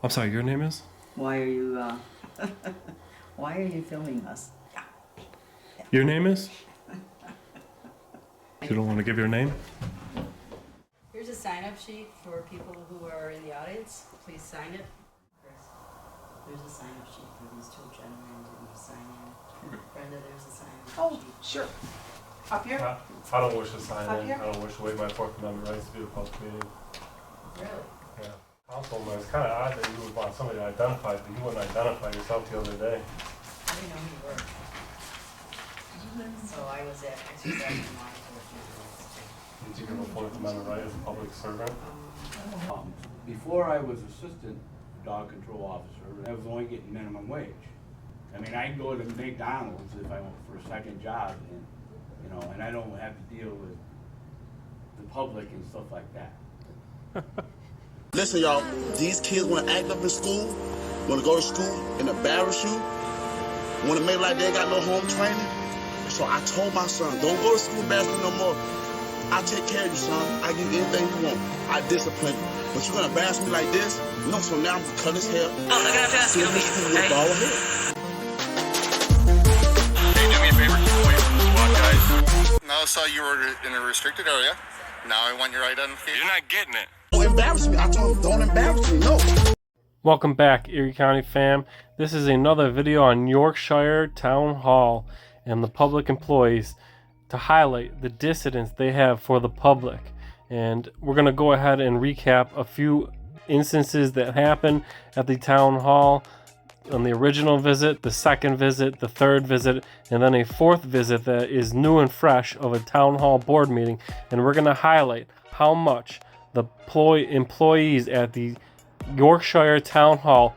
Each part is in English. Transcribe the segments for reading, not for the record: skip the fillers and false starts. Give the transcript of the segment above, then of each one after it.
I'm sorry, your name is? Why are you, why are you filming us? Your name is? You don't want to give your name? Here's a sign-up sheet for people who are in the audience. Please sign it. There's a sign-up sheet for these two gentlemen to sign in. Brenda, there's a sign-up sheet. Sure. Up here? I don't wish to sign Up in. here? I don't wish to waive my Fourth Amendment rights to be a public meeting. Really? Yeah. Councilman, it's kind of odd that you would want somebody to identify, but you wouldn't identify yourself the other day. I didn't know who you were. So I was exercising my Fourth Amendment rights. Did you give a Fourth Amendment right as a public servant? Before I was assistant dog control officer, I was only getting minimum wage. I mean, I can go to McDonald's if I went for a second job, and and I don't have to deal with the public and stuff like that. Listen, y'all, these kids want to act up in school, want to go to school and embarrass you, want to make like they ain't got no home training. So I told my son, don't go to school embarrass me no more. I take care of you, son. I give you anything you want. I discipline you. But you're going to embarrass me like this? No, so now I'm going to cut his hair. Oh, I'm going to have to ask you. With bald hair. Hey, do me a favor. Wait, what, guys? Now I saw you were in a restricted area. Now I want your identification. You're not getting it. Don't embarrass me. I told him, don't embarrass me. No. Welcome back, Erie County Fam. This is another video on Yorkshire Town Hall and the public employees to highlight the dissidents they have for the public. And we're going to go ahead and recap a few instances that happened at the town hall on the original visit, the second visit, the third visit, and then a fourth visit that is new and fresh of a town hall board meeting. And we're going to highlight how much the employees at the Yorkshire Town Hall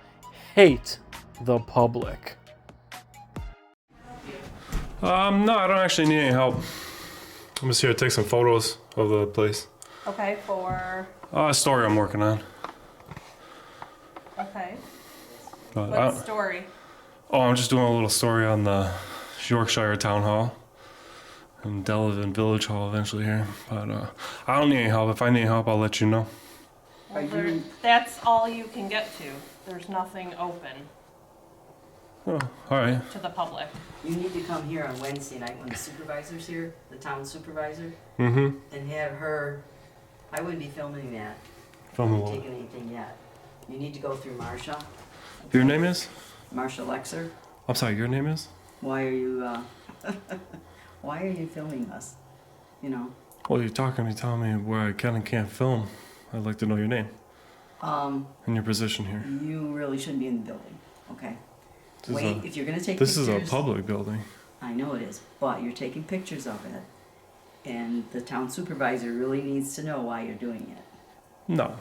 hate the public. No, I don't actually need any help. I'm just here to take some photos of the place. Okay, for, A story I'm working on. okay. But What story? I'm just doing a little story on the Yorkshire Town Hall and Delavan Village Hall eventually here. But I don't need any help. If I need help, I'll let you know. Well, that's all you can get to. There's nothing open Oh, all right. to the public. You need to come here on Wednesday night when the supervisor's here, the town supervisor, Mm-hmm. and have her, I wouldn't be filming that. Film I a haven't little. taken anything yet. You need to go through Marcia, Your name is? Marcia Lexer. I'm sorry, your name is? Why are you, why are you filming us? You know? Well, you're talking to me, telling me where I can and can't film. I'd like to know your name and your position here. You really shouldn't be in the building, okay? This Wait, is if you're gonna take this pictures. is a public building. I know it is, but you're taking pictures of it. And the town supervisor really needs to know why you're doing it. No.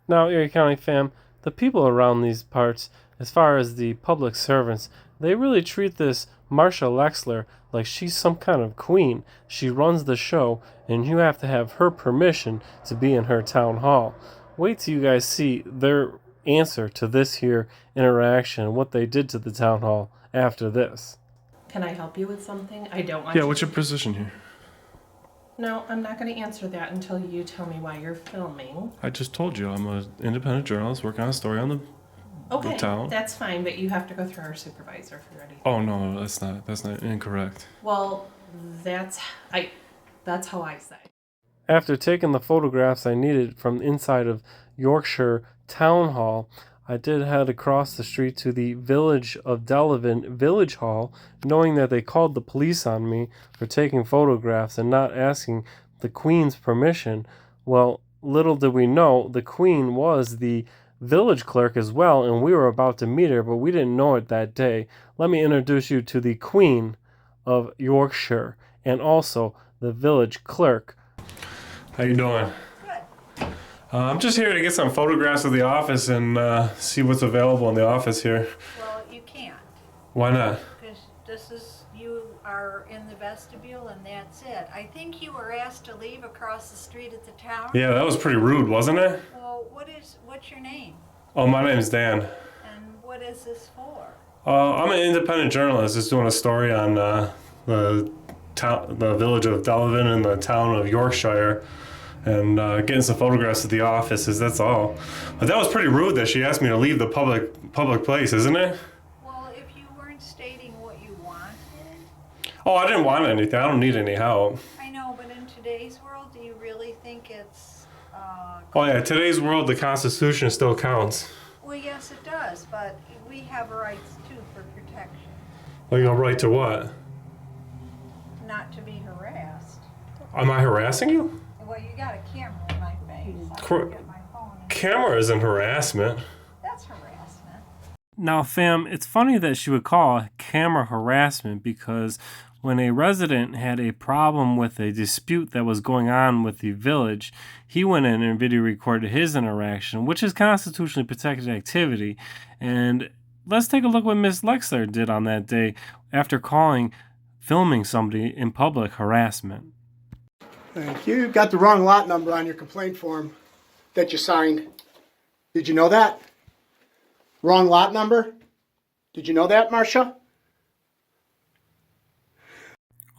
Now, Erie County Fam, the people around these parts, as far as the public servants, they really treat this Marcia Lexler like she's some kind of queen. She runs the show, and you have to have her permission to be in her town hall. Wait till you guys see their answer to this here interaction and what they did to the town hall after this. Can I help you with something? I don't want Yeah, you what's your position here? No, I'm not going to answer that until you tell me why you're filming. I just told you I'm an independent journalist working on a story on the Okay, town. that's fine, but you have to go through our supervisor for anything. Oh no, that's not incorrect. Well, that's how I say. After taking the photographs I needed from inside of Yorkshire Town Hall, I did head across the street to the Village of Delavan Village Hall, knowing that they called the police on me for taking photographs and not asking the Queen's permission. Well, little did we know, the Queen was the village clerk as well, and we were about to meet her, but we didn't know it that day. Let me introduce you to the Queen of Yorkshire and also the village clerk. How you doing? Good. I'm just here to get some photographs of the office and see what's available in the office here. Well, you can't, Why not? because you are in the vestibule and that's it. I think you were asked to leave across the street at the tower. Yeah, that was pretty rude, wasn't it? Well, what's your name? Oh, my name's Dan. And what is this for? I'm an independent journalist just doing a story on the village of Delavan and the town of Yorkshire. and getting some photographs of the offices. That's all. But that was pretty rude that she asked me to leave the public place, isn't it? Well, if you weren't stating what you wanted. Oh, I didn't want anything. I don't need any help. I know, but in today's world, do you really think it's... Oh yeah, today's world, the Constitution still counts. Well, yes, it does, but we have rights too for protection, Well, you have a right to what? not to be harassed. Am I harassing you? Well, you got a camera in my face. I Cor- can get my phone. Camera isn't harassment. That's harassment. Now, fam, it's funny that she would call camera harassment because when a resident had a problem with a dispute that was going on with the village, he went in and video recorded his interaction, which is constitutionally protected activity. And let's take a look what Miss Lexler did on that day after filming somebody in public harassment. Thank you. You've got the wrong lot number on your complaint form that you signed. Did you know that? Wrong lot number? Did you know that, Marcia?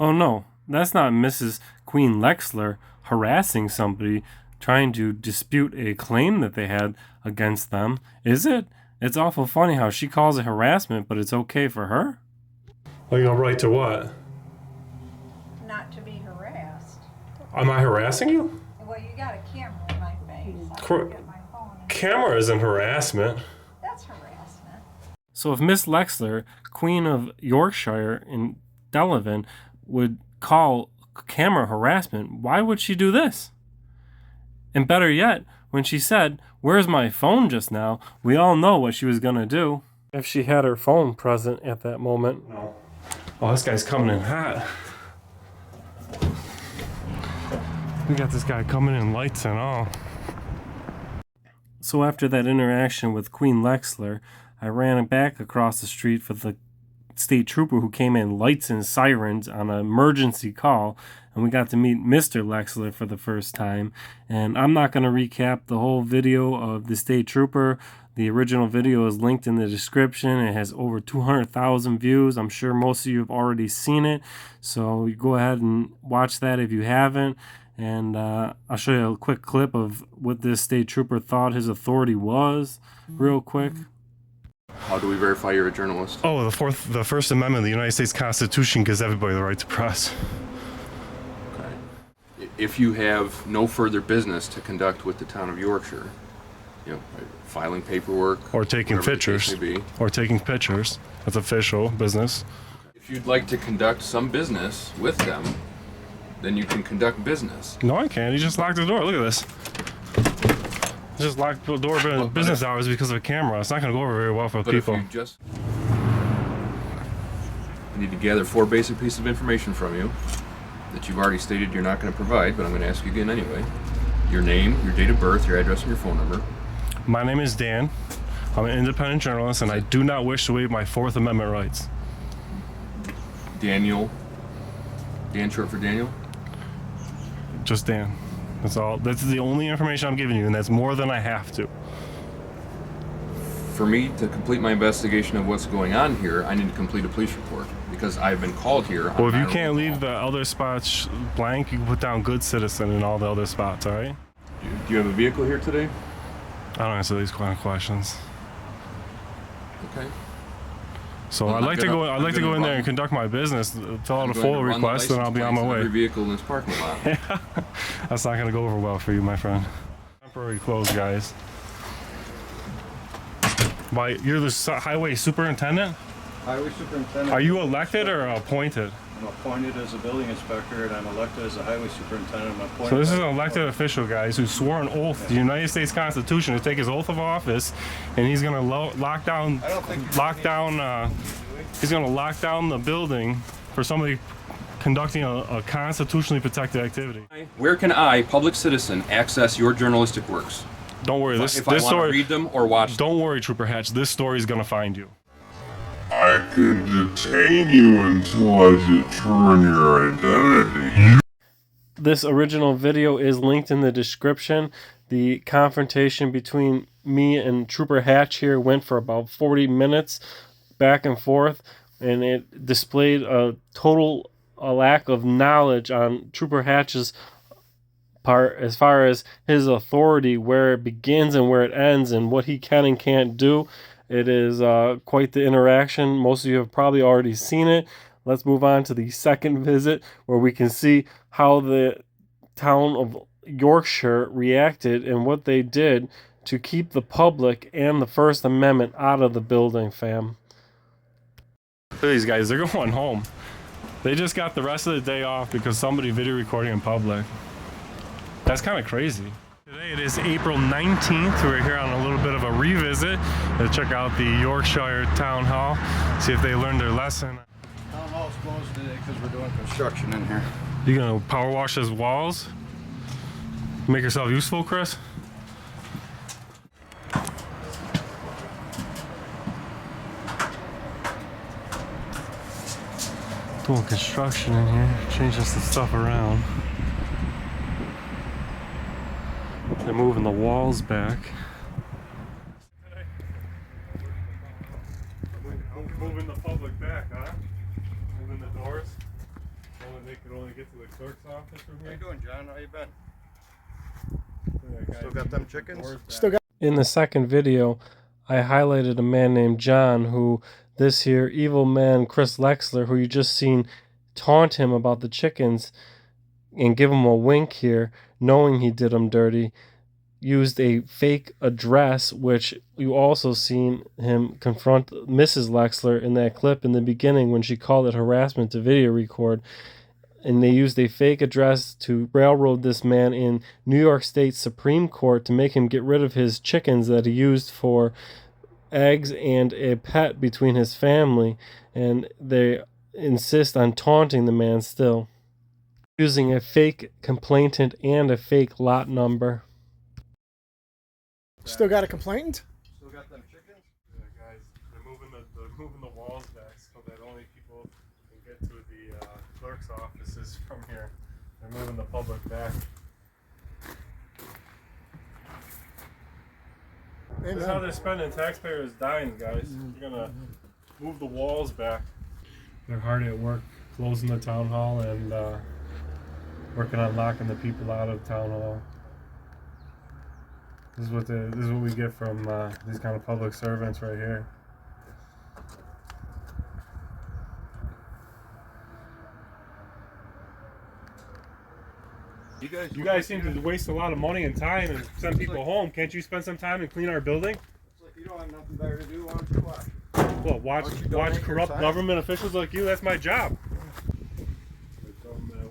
Oh no, that's not Mrs. Queen Lexler harassing somebody trying to dispute a claim that they had against them, is it? It's awful funny how she calls it harassment, but it's okay for her? Well, you have a right to what? Not to be harassed. Am I harassing you? Well, you got a camera in my face. I Cor- can get my phone. Camera isn't harassment. That's harassment. So if Miss Lexler, Queen of Yorkshire in Delavan, would call camera harassment, why would she do this? And better yet, when she said, "Where's my phone?" just now, we all know what she was going to do. If she had her phone present at that moment. No. Oh, this guy's coming in hot. We got this guy coming in lights and all. So after that interaction with Queen Lexler, I ran back across the street for the state trooper who came in lights and sirens on an emergency call, and we got to meet Mr. Lexler for the first time. And I'm not going to recap the whole video of the state trooper. The original video is linked in the description. It has over 200,000 views. I'm sure most of you have already seen it, so you go ahead and watch that if you haven't. And I'll show you a quick clip of what this state trooper thought his authority was real quick. How do we verify you're a journalist? Oh, the First Amendment of the United States Constitution gives everybody the right to press. Okay. If you have no further business to conduct with the town of Yorkshire, you know, filing paperwork, Or taking whatever the case pictures. may be. Or taking pictures. That's official business. If you'd like to conduct some business with them, then you can conduct business. No, I can't. He just locked the door. Look at this. He just locked the door for business hours because of a camera. It's not going to go over very well for But people. if you just... I need to gather 4 basic pieces of information from you that you've already stated you're not going to provide, but I'm going to ask you again anyway. Your name, your date of birth, your address, and your phone number. My name is Dan. I'm an independent journalist, and I do not wish to waive my Fourth Amendment rights. Daniel. Dan short for Daniel? Just Dan. That's all. That's the only information I'm giving you, and that's more than I have to. For me to complete my investigation of what's going on here, I need to complete a police report because I've been called here. Well, if you can't leave the other spots blank, you can put down good citizen in all the other spots, all right? Do you have a vehicle here today? I don't answer these kind of questions. Okay. So Well, I'd like to I'm go. gonna- I'd like to I'm go in gonna there run- and conduct my business, fill out I'm a going to full run the request, and I'll be on my license plates way. Every vehicle in this parking lot. That's not gonna go over well for you, my friend. Temporary closed, guys. Why? You're the highway superintendent? Highway superintendent. Are you elected or appointed? I'm appointed as a building inspector, and I'm elected as a highway superintendent. I'm appointed. So this is an elected official, guys, who swore an oath to the United States Constitution to take his oath of office, and he's gonna lock down the building for somebody conducting a constitutionally protected activity. Where can I, public citizen, access your journalistic works? Don't worry, this If I want to story. read them or watch them. Don't worry, Trooper Hatch. This story is gonna find you. I can detain you until I determine your identity. This original video is linked in the description. The confrontation between me and Trooper Hatch here went for about 40 minutes, back and forth, and it displayed a lack of knowledge on Trooper Hatch's part as far as his authority, where it begins and where it ends, and what he can and can't do. It is quite the interaction. Most of you have probably already seen it. Let's move on to the second visit, where we can see how the town of Yorkshire reacted and what they did to keep the public and the First Amendment out of the building, fam. Look at these guys, they're going home. They just got the rest of the day off because somebody video recording in public. That's kind of crazy. Today it is April 19th. We're here on a little bit of a revisit to check out the Yorkshire Town Hall, see if they learned their lesson. Town Hall's closed today because we're doing construction in here. You gonna power wash those walls? Make yourself useful, Chris? Doing construction in here, changing some stuff around. They're moving the walls back. Moving the public back, huh? Moving the doors. They could only get to the clerk's office from here. How you doing, John? How you been? Still got them chickens? Still got. In the second video, I highlighted a man named John who this here evil man, Chris Lexler, who you just seen taunt him about the chickens and give him a wink here, knowing he did him dirty, used a fake address, which you also seen him confront Mrs. Lexler in that clip in the beginning when she called it harassment to video record. And they used a fake address to railroad this man in New York State Supreme Court to make him get rid of his chickens that he used for eggs and a pet between his family. And they insist on taunting the man still, using a fake complainant and a fake lot number. Still got a complainant? Still got them chickens? Yeah, guys, they're moving the walls back so that only people can get to the clerk's offices from here. They're moving the public back. This is how they're spending taxpayers' dimes, guys. They're gonna move the walls back. They're hard at work closing the town hall and working on locking the people out of town hall. This is what we get from these kind of public servants right here. You guys seem to waste a lot of money and time and send people home. Can't you spend some time and clean our building? It's like you don't have nothing better to do. Why don't you watch? Well, watch corrupt government officials like you. That's my job.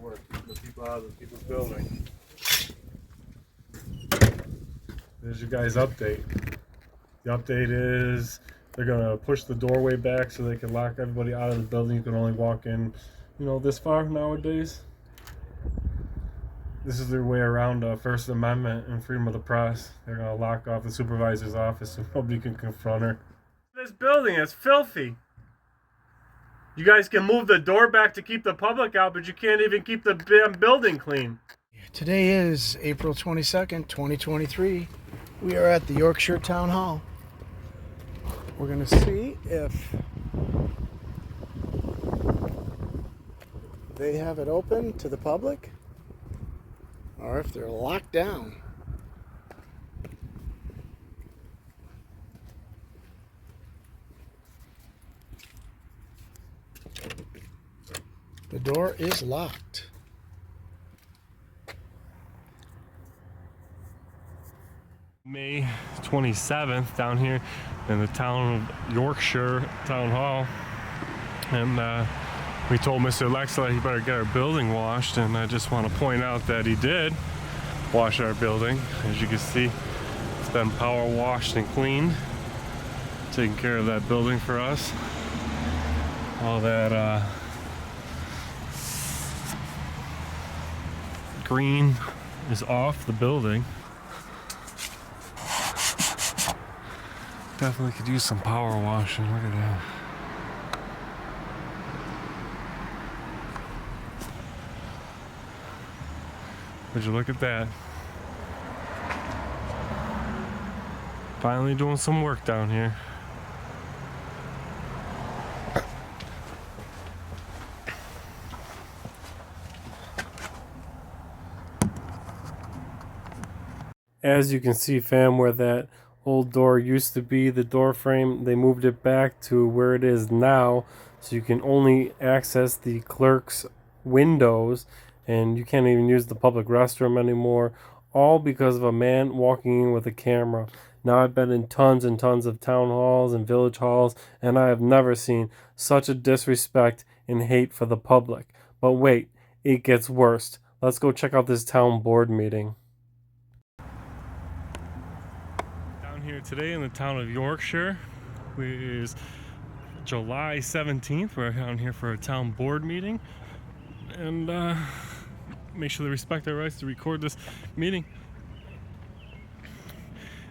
Work the people out of the people's building. There's your guys' update. The update is they're gonna push the doorway back so they can lock everybody out of the building. You can only walk in, this far nowadays. This is their way around First Amendment and freedom of the press. They're gonna lock off the supervisor's office so nobody can confront her. This building is filthy. You guys can move the door back to keep the public out, but you can't even keep the damn building clean. Today is April 22nd, 2023. We are at the Yorkshire Town Hall. We're going to see if they have it open to the public or if they're locked down. The door is locked. May 27th down here in the town of Yorkshire Town Hall, and we told Mr. Lexler he better get our building washed, and I just want to point out that he did wash our building. As you can see, it's been power washed and cleaned, taking care of that building for us. All that green is off the building. Definitely could use some power washing. Look at that. Would you look at that? Finally doing some work down here. as you can see, fam, where that old door used to be, the door frame, they moved it back to where it is now, so you can only access the clerk's windows, and you can't even use the public restroom anymore, all because of a man walking in with a camera. Now, I've been in tons and tons of town halls and village halls, and I have never seen such a disrespect and hate for the public. But wait, it gets worse. Let's go check out this town board meeting. Down here today in the town of Yorkshire, which is July 17th. We're down here for a town board meeting, and make sure they respect their rights to record this meeting.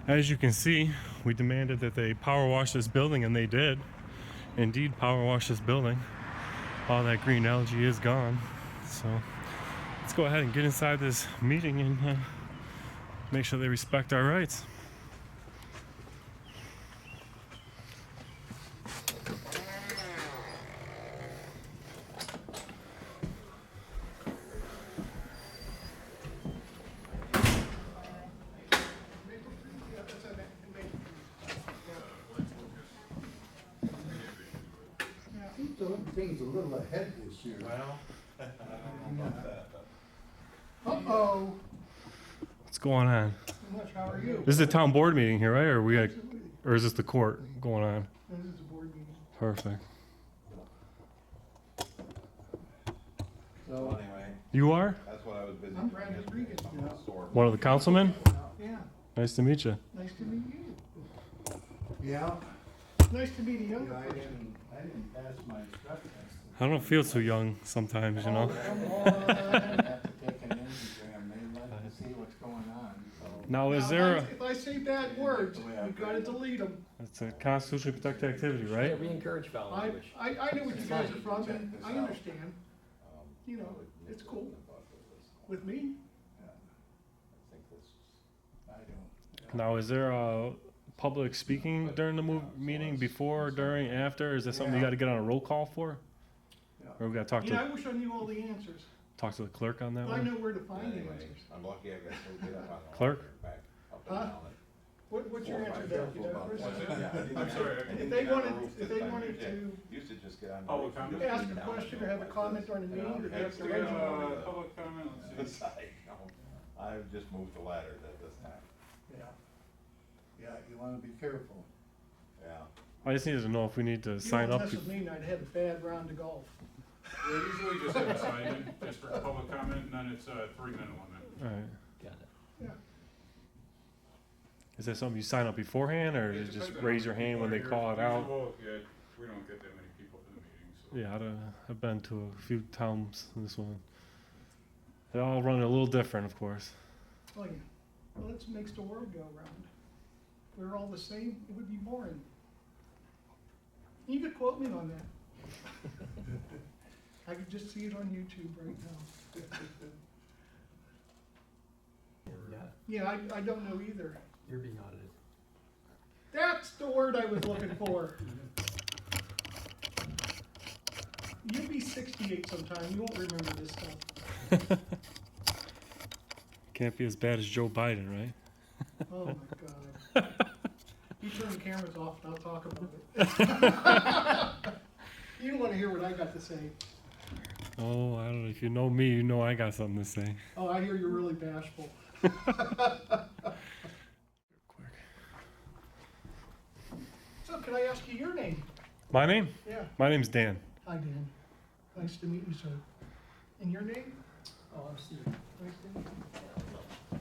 As you can see, we demanded that they power wash this building, and they did indeed power wash this building. All that green algae is gone. So let's go ahead and get inside this meeting and make sure they respect our rights. Things a little ahead this year. Well, Uh-oh. What's going on? How are you? This is a town board meeting here, right? Or is this the court going on? This is a board meeting. Perfect. So, anyway, You are? that's what I was busy I'm doing Brad yesterday. Rodriguez. One of the councilmen? Yeah, Nice to meet you. nice to meet you. Yeah. Nice to meet you. I didn't pass my stress test. I don't feel too young sometimes, you know. Come on. I have to take an exam. They like to see what's going on. So. Now, is there If I say bad words, you gotta delete them. It's a constitutionally protected activity, right? We encourage foul language. I know what you guys are from, and I understand. You know, it's cool. With me? I don't. Now, is there a public speaking during the meeting, before, during, after? Is that something you got to get on a roll call for? Or we got to talk Yeah, I to wish I knew all the answers. the clerk on that I one? know where to find the Anyway, answers. I'm lucky I got to get up on the Clerk? back up and Huh? down it. What's your answer, Deputy Chris? I'm sorry. If they wanted to Used to just get on. Public comment? ask a question or have a comment during the meeting, or they have to raise their hand? Public comment, let's see. I've just moved the ladders at this time. Yeah. Yeah, you wanna be careful. Yeah. I just needed to know if we need to You sign don't up. mess with me, and I'd have a bad round of golf. Yeah, usually just have a sign in, just for public comment, and then it's a 3-minute limit. All right. Got it. Yeah. Is that something you sign up beforehand, or It is it just depends on raise how your many hand when they people are call it here. out? Well, yeah, we don't get that many people for the meeting, so. Yeah, I've been to a few towns in this one. They all run a little different, of course. Oh, yeah. Well, it makes the world go round. If we were all the same, it would be boring. You could quote me on that. I could just see it on YouTube right now. Yeah, I don't know either. You're being audited. That's the word I was looking for. You'll be 68 sometime. You won't remember this stuff. Can't be as bad as Joe Biden, right? Oh my God. You turn the cameras off and I'll talk about it. You don't want to hear what I got to say. Oh, I don't know. If you know me, you know I got something to say. Oh, I hear you're really bashful. So, can I ask you your name? My name? Yeah. My name's Dan. Hi, Dan. Nice to meet you, sir. And your name? Oh, I'm Steve. Nice to meet you.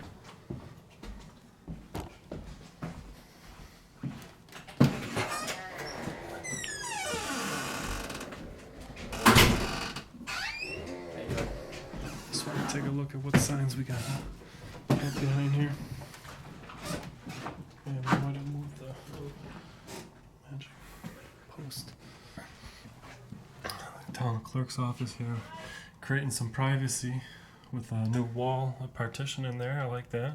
Just want to take a look at what signs we got behind here. And I might have moved the magic post. Town clerk's office here, creating some privacy with a new wall, a partition in there. I like that.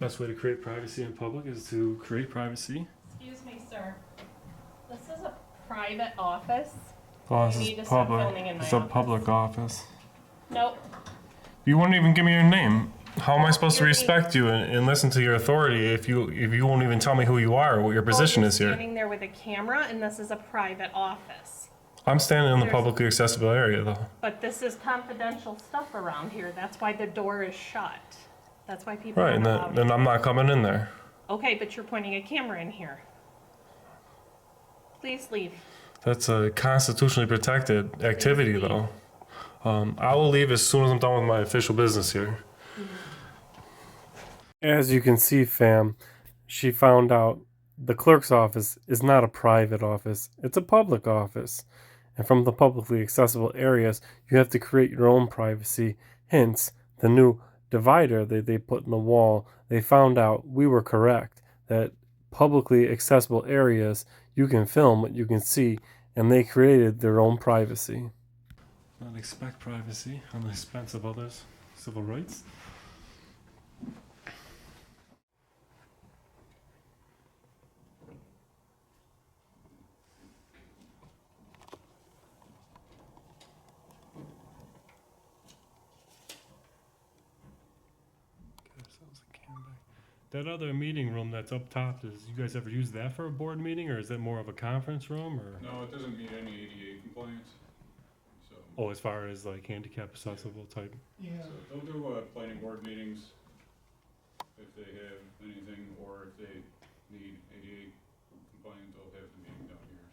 Best way to create privacy in public is to create privacy. Excuse me, sir. This is a private office. Oh, You this need is to stop public. filming in my It's a office. public office. Nope. You wouldn't even give me your name. How am I supposed to respect you and listen to your authority if you won't even tell me who you are or what your position is here? Standing there with a camera, and this is a private office. I'm standing in the publicly accessible area, though. But this is confidential stuff around here. That's why the door is shut. That's why people Right, aren't and allowed then I'm not coming in there. Okay, but you're pointing a camera in here. Please leave. That's a constitutionally protected activity, though. I will leave as soon as I'm done with my official business here. As you can see, fam, she found out the clerk's office is not a private office. It's a public office. And from the publicly accessible areas, you have to create your own privacy. Hence, the new divider that they put in the wall. They found out we were correct, that publicly accessible areas, you can film what you can see, and they created their own privacy. Not expect privacy on the expense of others' civil rights. That other meeting room that's up top, you guys ever use that for a board meeting, or is it more of a conference room, or? No, it doesn't meet any ADA compliance. So. Oh, as far as like handicap accessible type? Yeah. So they'll do planning board meetings if they have anything, or if they need ADA compliant, they'll have the meeting down here.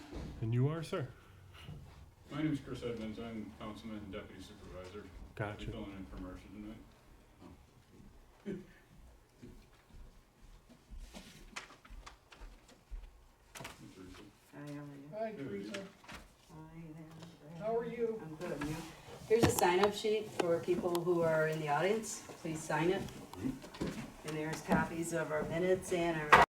So. And you are, sir? My name is Chris Edmonds. I'm councilman and deputy supervisor. Gotcha. I'm filling in for Marcia tonight. Hi, how are you? Hi, Teresa. Hi, How are you? I'm good, and you? Here's a sign-up sheet for people who are in the audience. Please sign it. And there's copies of our minutes and our...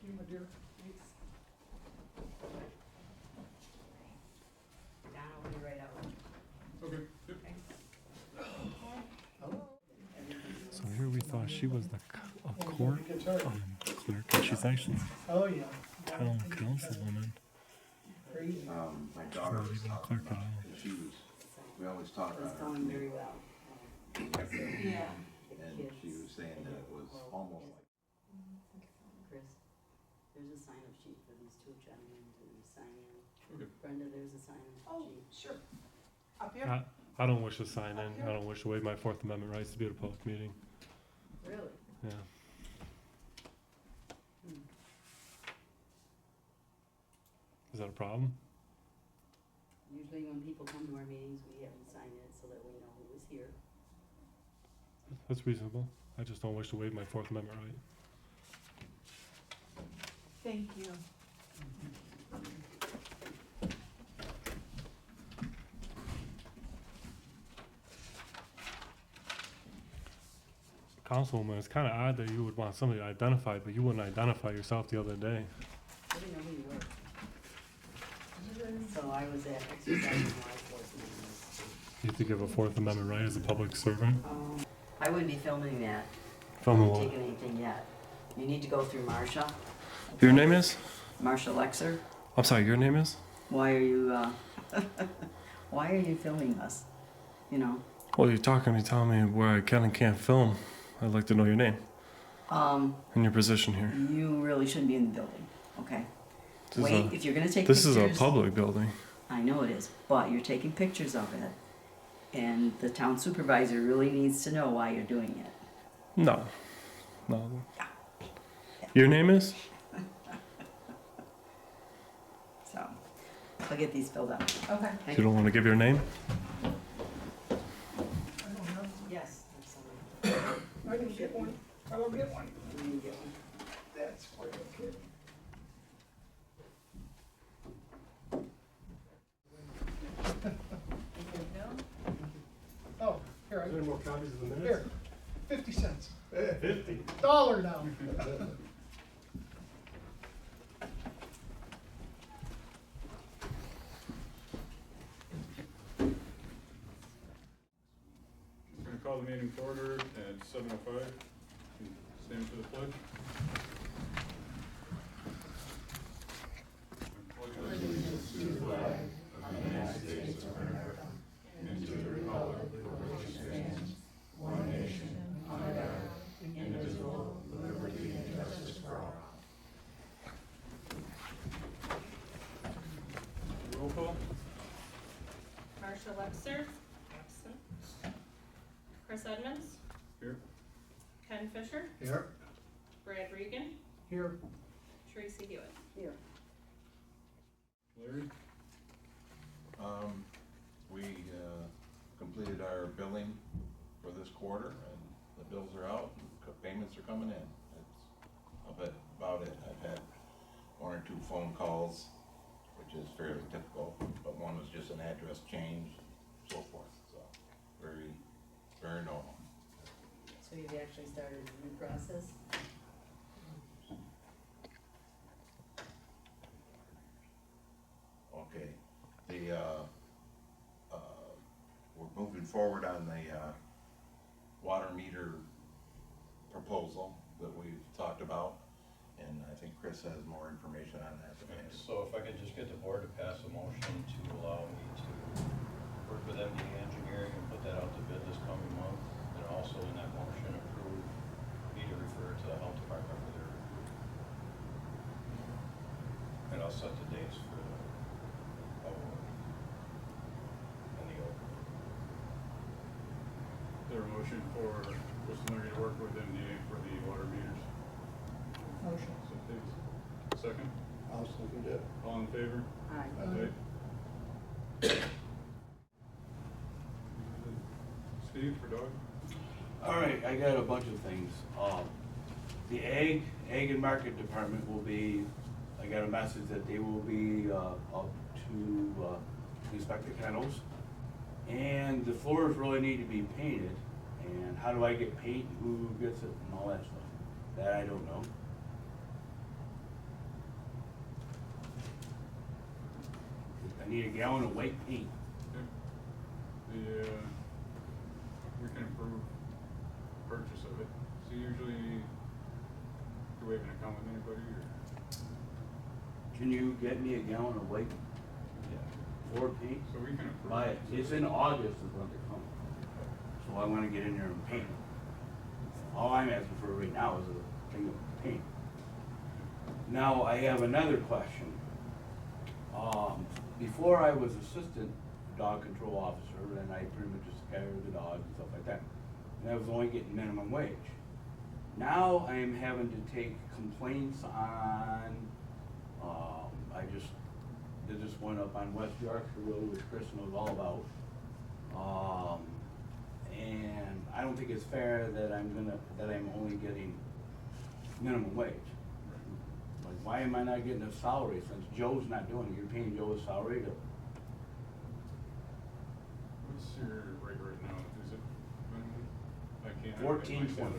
You, my dear. Donna will be right out. Okay. So here we thought she was the court clerk, and she's actually Oh, yeah. town councilwoman. Crazy. My She's daughter not was even a talking clerk at about, all. she was, we always talk It's about her. going very well. Yeah. And she was saying that it was almost like. Chris, there's a sign-up sheet for these two gentlemen to sign in. Okay. Brenda, there's a sign-up sheet. Sure. Up here? I don't wish to sign in. I don't wish to waive my Fourth Amendment rights to be at a public meeting. Really? Yeah. Is that a problem? Usually when people come to our meetings, we have them sign in so that we know who was here. That's reasonable. I just don't wish to waive my Fourth Amendment right. Thank you. Councilwoman, it's kind of odd that you would want somebody identified, but you wouldn't identify yourself the other day. I didn't know who you were. So I was exercising my Fourth Amendment. You have to give a Fourth Amendment right as a public servant. I wouldn't be filming that. Filming I haven't what? taken anything yet. You need to go through Marcia. Your name is? Marcia Lexer. I'm sorry, your name is? Why are you, why are you filming us? You know? Well, you're talking to me, telling me where I can and can't film. I'd like to know your name. And your position here. You really shouldn't be in the building, okay? This Wait, is if you're gonna take this pictures. is a public building. I know it is, but you're taking pictures of it. And the town supervisor really needs to know why you're doing it. No. No. Your name is? So, I'll get these filled out. Okay. You don't want to give your name? Yes. I can get one. I will get one. You can get one. That's quite okay. Oh, here, Any more copies of the minutes? here, 50 cents. 50. $1 now. Gonna call call the meeting to order at 7:05. Stand for the pledge. Allegiance to the flag of the United States of America and to the republic for which it stands, one nation, under God, indivisible, with liberty and justice for all. Roll call. Marcia Webster, absent. Chris Edmonds, Here. Ken Fisher, Here. Brad Regan, Here. Teresa Hewitt. Here. Larry. We completed our billing for this quarter, and the bills are out, and payments are coming in. That's about it. I've had one or two phone calls, which is fairly typical, but one was just an address change, so forth. So very, very normal. So you've actually started a new process? Okay, we're moving forward on the water meter proposal that we've talked about, and I think Chris has more information on that than I do. So if I could just get the board to pass a motion to allow me to work with MD Engineering and put that out to bid this coming month, and also in that motion approve me to refer to the health department for their review. And I'll set the dates for the public and the open. Is there a motion for Crystal Murray to work with MDA for the water meters? Motion. So please. Second? I'll second it. All in favor? Aye. Steve for Doug? All right, I got a bunch of things. The egg and market department will be, I got a message that they will be up to inspect the kennels. And the floors really need to be painted. And how do I get paint, who gets it, and all that stuff? That I don't know. I need a gallon of white paint. The, we can approve purchase of it. So usually, do we have an account with anybody, or? Can you get me a gallon of white floor paint? So we can approve. Buy it. It's in August is when they're coming. So I wanna get in there and paint. All I'm asking for right now is a thing of paint. Now, I have another question. Before I was assistant dog control officer, and I pretty much just took care of the dogs and stuff like that, and I was only getting minimum wage. Now I am having to take complaints on, they just went up on West Yorkshire Road, which Chris knows all about. And I don't think it's fair that I'm only getting minimum wage. Like, why am I not getting a salary since Joe's not doing it? You're paying Joe a salary to. What's your rate right now? Is it minimum? I can't. 14.20.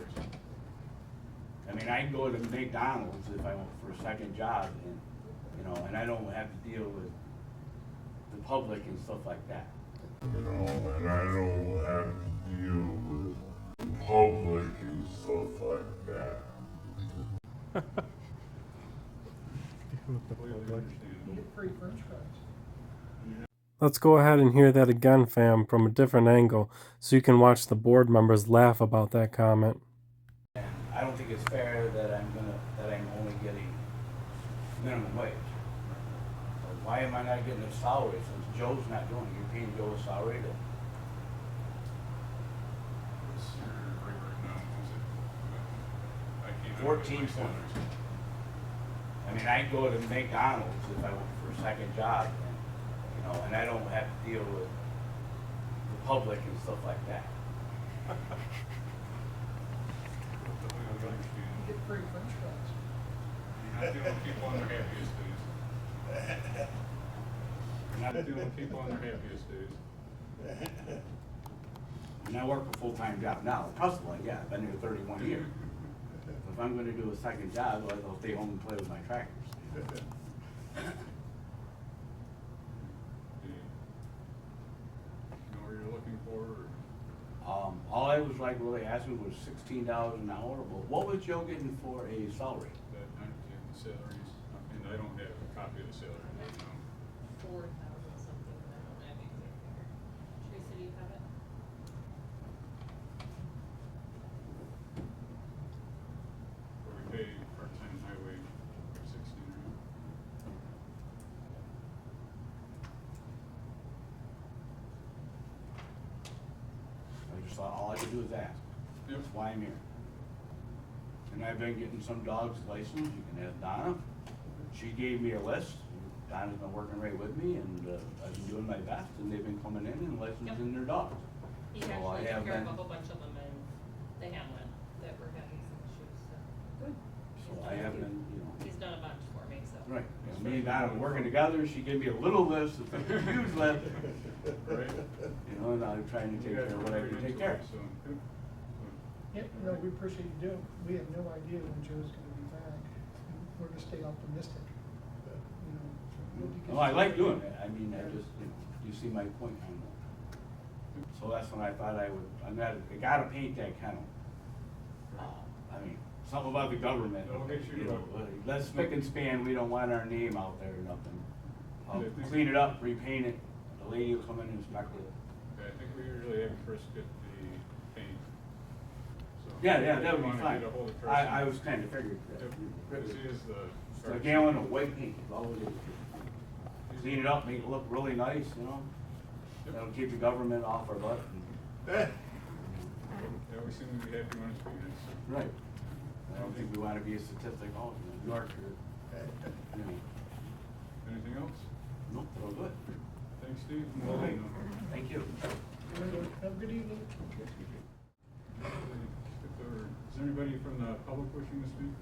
I mean, I can go to McDonald's if I went for a second job, and and I don't have to deal with the public and stuff like that. And I don't have to deal with the public and stuff like that. You get free french fries. Let's go ahead and hear that again, fam, from a different angle, so you can watch the board members laugh about that comment. And I don't think it's fair that I'm only getting minimum wage. Like, why am I not getting a salary since Joe's not doing it? You're paying Joe a salary to. What's your rate right now? Is it? I can't. 14.20. I mean, I can go to McDonald's if I went for a second job, and I don't have to deal with the public and stuff like that. You get free french fries. You're not dealing with people on their happiest days. You're not dealing with people on their happiest days. And I work a full-time job now. Tussling, yeah, I've been here 31 years. If I'm gonna do a second job, I'll stay home and play with my tractors. You know what you're looking for? Or? All I was like really asking was $16 an hour, but what was Joe getting for a salary? That the salaries, and I don't have a copy of the salary right now. 4,000 something, but I don't have anything here. Teresa, do you have it? Where we pay part-time highway 16, right? I just thought all I could do is ask. Yep. That's why I'm here. And I've been getting some dogs licensed. You can ask Donna. She gave me a list. Donna's been working right with me, and I've been doing my best, and they've been coming in and licensing their dogs. He So I actually have took care of been- a whole bunch of them in the hamlet that were having some issues, so. Good. So I have been, He's done a bunch for me, so. right. Me and Donna were working together. She gave me a little list, it's a huge list. Right. And I'm trying to take care of what I can take care of. So, good. Yeah, no, we appreciate you doing. We have no idea when Joe's gonna be back. We're gonna stay optimistic. You know, we'll be good. Well, I like doing it. I mean, I just, you see my point on that. So that's when I thought I gotta paint that kennel. I mean, something about the government. Let's spick and span, we don't want our name out there or nothing. I'll clean it up, repaint it, the lady will come in and inspect it. Okay, I think we usually have Chris get the paint. So Yeah, that if would you be wanna fine. get a hold of Chris I and- was kinda figured that. Yep, 'cause he is the. Just a gallon of white paint, is all it is. Clean it up, make it look really nice, That'll keep the government off our butt. Yeah, we seem to be happy when it's painted, so. Right. I don't think we wanna be a statistic, Yorkshire. Anything else? Nope, they're all good. Thanks, Steve. Okay. Thank you. Have a good evening. Is there anybody from the public wishing to speak?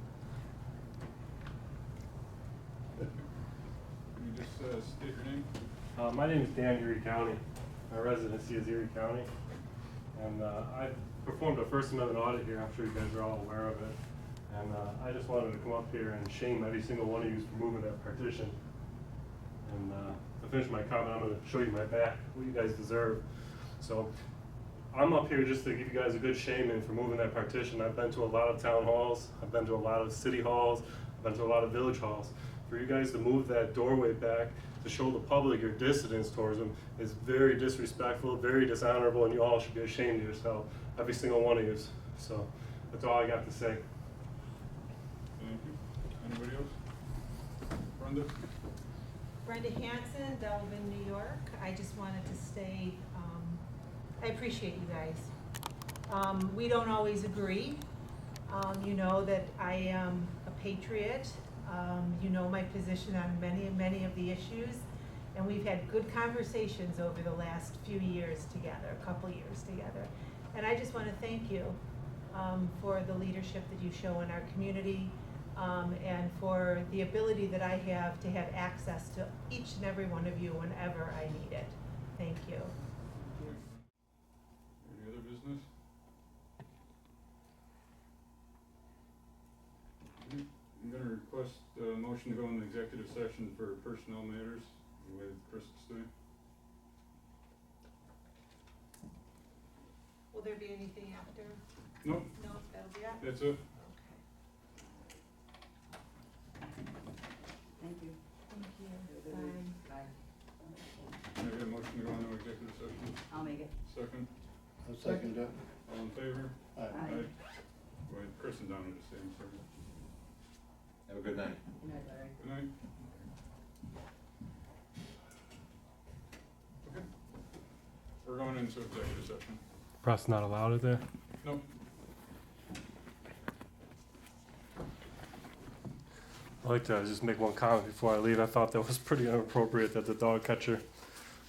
Can you just state your name? My name is Dan, Erie County. My residency is Erie County. And I performed a First Amendment audit here. I'm sure you guys are all aware of it. And I just wanted to come up here and shame every single one of you for moving that partition. And to finish my comment, I'm going to show you my back, what you guys deserve. So I'm up here just to give you guys a good shaming for moving that partition. I've been to a lot of town halls. I've been to a lot of city halls. I've been to a lot of village halls. For you guys to move that doorway back to show the public your dissidence towards them is very disrespectful, very dishonorable, and you all should be ashamed of yourself, every single one of you. So that's all I got to say. Thank you. Anybody else? Brenda? Brenda Hansen, Delavan, New York. I just wanted to say, I appreciate you guys. We don't always agree. You know that I am a patriot. You know my position on many of the issues. And we've had good conversations over the last few years together, a couple years together. And I just want to thank you for the leadership that you show in our community. And for the ability that I have to have access to each and every one of you whenever I need it. Thank you. Any other business? I'm going to request a motion to go into executive session for personnel matters with Chris to stay. Will there be anything after? Nope. No, that'll be it? That's it. Thank you. Thank you. Bye. Can I get a motion to go into executive session? I'll make it. Second? I'll second that. All in favor? Aye. Wait, Chris and Donna to stay, I'm sorry. Have a good night. Good night, Larry. Good night. Okay. We're going into executive session. Press not allowed it there? Nope. I'd like to just make one comment before I leave. I thought that was pretty inappropriate that the dog catcher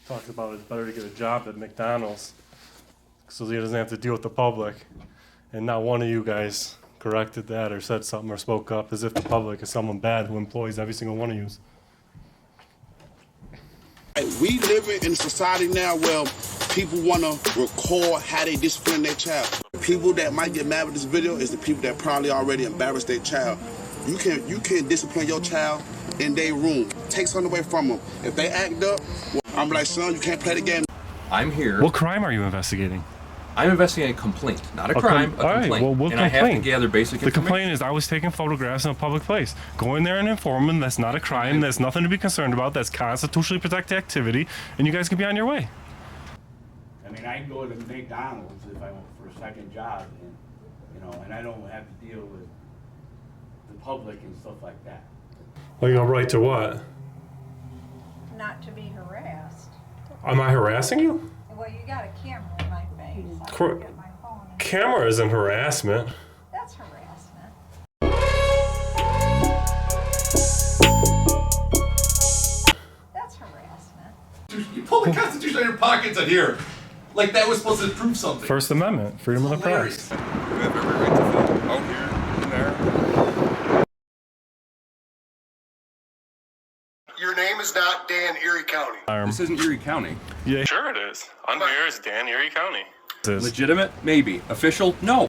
talked about it's better to get a job at McDonald's so he doesn't have to deal with the public. And not one of you guys corrected that or said something or spoke up as if the public is someone bad who employs every single one of you. We live in a society now where people want to record how they discipline their child. People that might get mad with this video is the people that probably already embarrassed their child. You can discipline your child in their room. Take something away from them. If they act up, well, I'm like, son, you can't play the game. I'm here. What crime are you investigating? I'm investigating a complaint, not a crime, a All right, complaint. well, what and I have to complaint? gather basic The information. complaint is I was taking photographs in a public place. Go in there and inform them that's not a crime, that's nothing to be concerned about, that's constitutionally protected activity, and you guys can be on your way. I mean, I go to McDonald's if I went for a second job, and, you know, and I don't have to deal with the public and stuff like that. Well, you're right to what? Not to be harassed. Am I harassing you? Well, you got a camera in my face. I Cor- can get my phone and Camera isn't harassment. that's harassment. That's harassment. You pull the Constitution out of your pockets in here. Like that was supposed to prove something. First Amendment, freedom of the press. You have every right to film out here, in there. Your name is not Dan, Erie County. This isn't Erie County. Yeah. Sure it is. I'm here as Dan, Erie County. Legitimate? Maybe. Official? No.